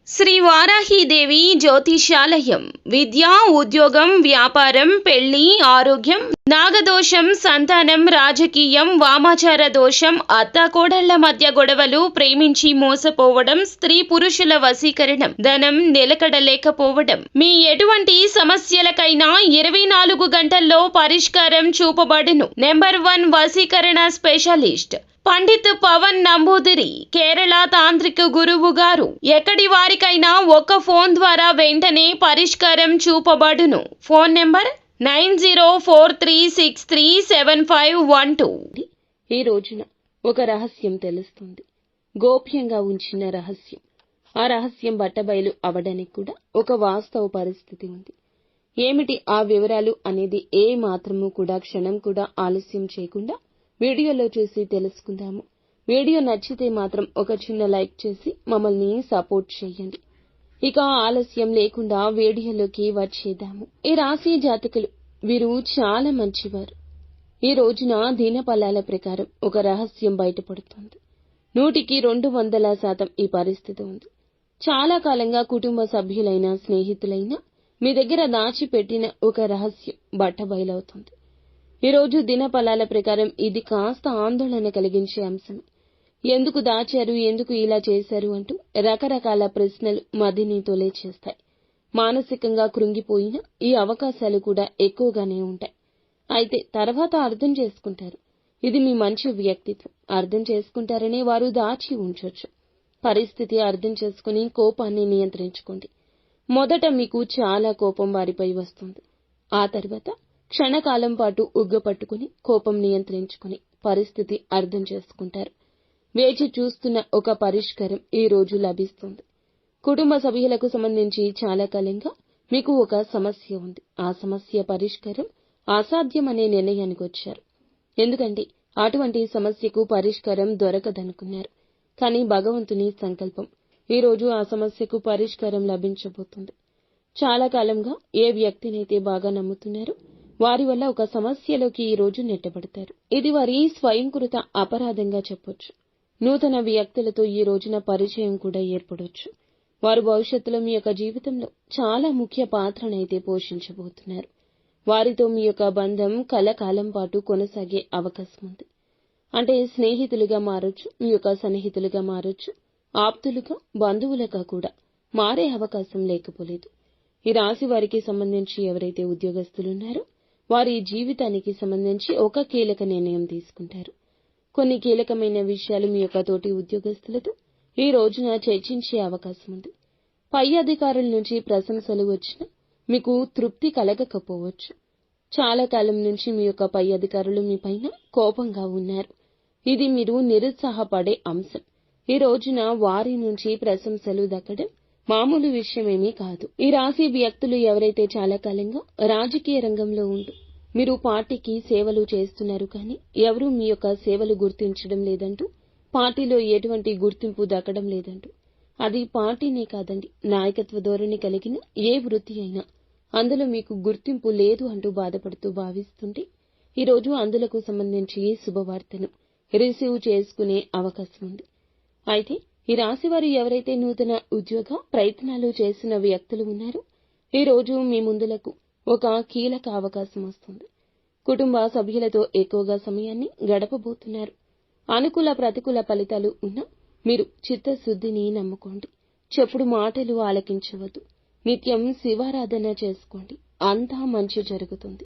శ్రీ వారాహీదేవి జ్యోతిషాలయం విద్య, ఉద్యోగం, వ్యాపారం, పెళ్లి, ఆరోగ్యం, నాగదోషం, సంతానం, రాజకీయం, వామాచార దోషం, అత్తాకోడళ్ల మధ్య గొడవలు, ప్రేమించి మోసపోవడం, స్త్రీ పురుషుల వశీకరణం, ధనం నిలకడలేకపోవడం, మీ ఎటువంటి సమస్యలకైనా 24 గంటల్లో పరిష్కారం చూపబడును. నెంబర్ 1 వశీకరణ స్పెషలిస్ట్ పండిత్ పవన్ నంబూదిరి, కేరళ తాంత్రిక గురువు గారు. ఎక్కడి వారికైనా ఒక్క ఫోన్ ద్వారా వెంటనే పరిష్కారం చూపబడును. Phone number 9043637512. ఈ రోజున ఒక రహస్యం తెలుస్తుంది. గోప్యంగా ఉంచిన రహస్యం. ఆ రహస్యం బట్టబయలు అవడానికి కూడా ఒక వాస్తవ పరిస్థితి ఉంది. ఏమిటి ఆ వివరాలు అనేది ఏ మాత్రము కూడా క్షణం కూడా ఆలస్యం చేయకుండా వీడియోలో చూసి తెలుసుకుందాము. వీడియో నచ్చితే మాత్రం ఒక చిన్న లైక్ చేసి మమ్మల్ని సపోర్ట్ చేయండి. ఇక ఆలస్యం లేకుండా వీడియోలోకి వచ్చేద్దాము. ఈ రాశి జాతకులు వీరు చాలా మంచివారు. ఈ రోజున దినఫలాల ప్రకారం ఒక రహస్యం బయటపడుతుంది. 100కి 200% ఈ పరిస్థితి ఉంది. చాలా కాలంగా కుటుంబ సభ్యులైన, స్నేహితులైన మీ దగ్గర దాచిపెట్టిన ఒక రహస్యం బట్టబయలవుతుంది. ఈ రోజు దినఫలాల ప్రకారం ఇది కాస్త ఆందోళన కలిగించే అంశం. ఎందుకు దాచారు, ఎందుకు ఇలా చేశారు అంటూ రకరకాల ప్రశ్నలు మదిని తొలిచేస్తాయి. మానసికంగా కృంగిపోయిన ఈ అవకాశాలు కూడా ఎక్కువగానే ఉంటాయి. అయితే తర్వాత అర్థం చేసుకుంటారు. ఇది మీ మంచి వ్యక్తిత్వం. అర్థం చేసుకుంటారనే వారు దాచి ఉంచొచ్చు. పరిస్థితి అర్థం చేసుకుని కోపాన్ని నియంత్రించుకోండి. మొదట మీకు చాలా కోపం వారిపై వస్తుంది. ఆ తర్వాత క్షణకాలం పాటు ఉగ్గపట్టుకుని కోపం నియంత్రించుకుని పరిస్థితి అర్థం చేసుకుంటారు. వేచి చూస్తున్న ఒక పరిష్కారం ఈ రోజు లభిస్తుంది. కుటుంబ సభ్యులకు సంబంధించి చాలా కాలంగా మీకు ఒక సమస్య ఉంది. ఆ సమస్య పరిష్కారం అసాధ్యమనే నిర్ణయానికి వచ్చారు. ఎందుకంటే అటువంటి సమస్యకు పరిష్కారం దొరకదనుకున్నారు. కానీ భగవంతుని సంకల్పం ఈ రోజు ఆ సమస్యకు పరిష్కారం లభించబోతుంది. చాలా కాలంగా ఏ వ్యక్తినైతే బాగా నమ్ముతున్నారో వారి వల్ల ఒక సమస్యలోకి ఈ రోజు నెట్టబడతారు. ఇది వారి స్వయంకృత అపరాధంగా చెప్పొచ్చు. నూతన వ్యక్తులతో ఈ రోజున పరిచయం కూడా ఏర్పడొచ్చు. వారు భవిష్యత్తులో మీ యొక్క జీవితంలో చాలా ముఖ్య పాత్రనైతే పోషించబోతున్నారు. వారితో మీ యొక్క బంధం కలకాలం పాటు కొనసాగే అవకాశం ఉంది. అంటే స్నేహితులుగా మారొచ్చు, మీ యొక్క సన్నిహితులుగా మారొచ్చు, ఆప్తులుగా, బంధువులుగా కూడా మారే అవకాశం లేకపోలేదు. ఈ రాశి వారికి సంబంధించి ఎవరైతే ఉద్యోగస్తులున్నారో వారి జీవితానికి సంబంధించి ఒక కీలక నిర్ణయం తీసుకుంటారు. కొన్ని కీలకమైన విషయాలు మీ యొక్క తోటి ఉద్యోగస్తులతో ఈ రోజున చర్చించే అవకాశం ఉంది. పై అధికారుల నుంచి ప్రశంసలు వచ్చినా మీకు తృప్తి కలగకపోవచ్చు. చాలా కాలం నుంచి మీ యొక్క పై అధికారులు మీ పైన కోపంగా ఉన్నారు. ఇది మీరు నిరుత్సాహపడే అంశం. ఈ రోజున వారి నుంచి ప్రశంసలు దక్కడం మామూలు విషయమేమీ కాదు. ఈ రాశి వ్యక్తులు ఎవరైతే చాలా కాలంగా రాజకీయ రంగంలో ఉంటూ మీరు పార్టీకి సేవలు చేస్తున్నారు, కానీ ఎవరూ మీ యొక్క సేవలు గుర్తించడం లేదంటూ, పార్టీలో ఎటువంటి గుర్తింపు దక్కడం లేదంటూ, అది పార్టీనే కాదండి, నాయకత్వ ధోరణి కలిగిన ఏ వృత్తి అయినా అందులో మీకు గుర్తింపు లేదు అంటూ బాధపడుతూ భావిస్తుంటే ఈ రోజు అందులకు సంబంధించి శుభవార్తను రిసీవ్ చేసుకునే అవకాశం ఉంది. అయితే ఈ రాశి వారు ఎవరైతే నూతన ఉద్యోగ ప్రయత్నాలు చేసిన వ్యక్తులు ఉన్నారో ఈ రోజు మీ ముందులకు ఒక కీలక అవకాశం వస్తుంది. కుటుంబ సభ్యులతో ఎక్కువగా సమయాన్ని గడపబోతున్నారు. అనుకూల ప్రతికూల ఫలితాలు ఉన్నా మీరు చిత్తశుద్ధిని నమ్ముకోండి. చెప్పుడు మాటలు ఆలకించవద్దు. నిత్యం శివారాధన చేసుకోండి. అంతా మంచి జరుగుతుంది.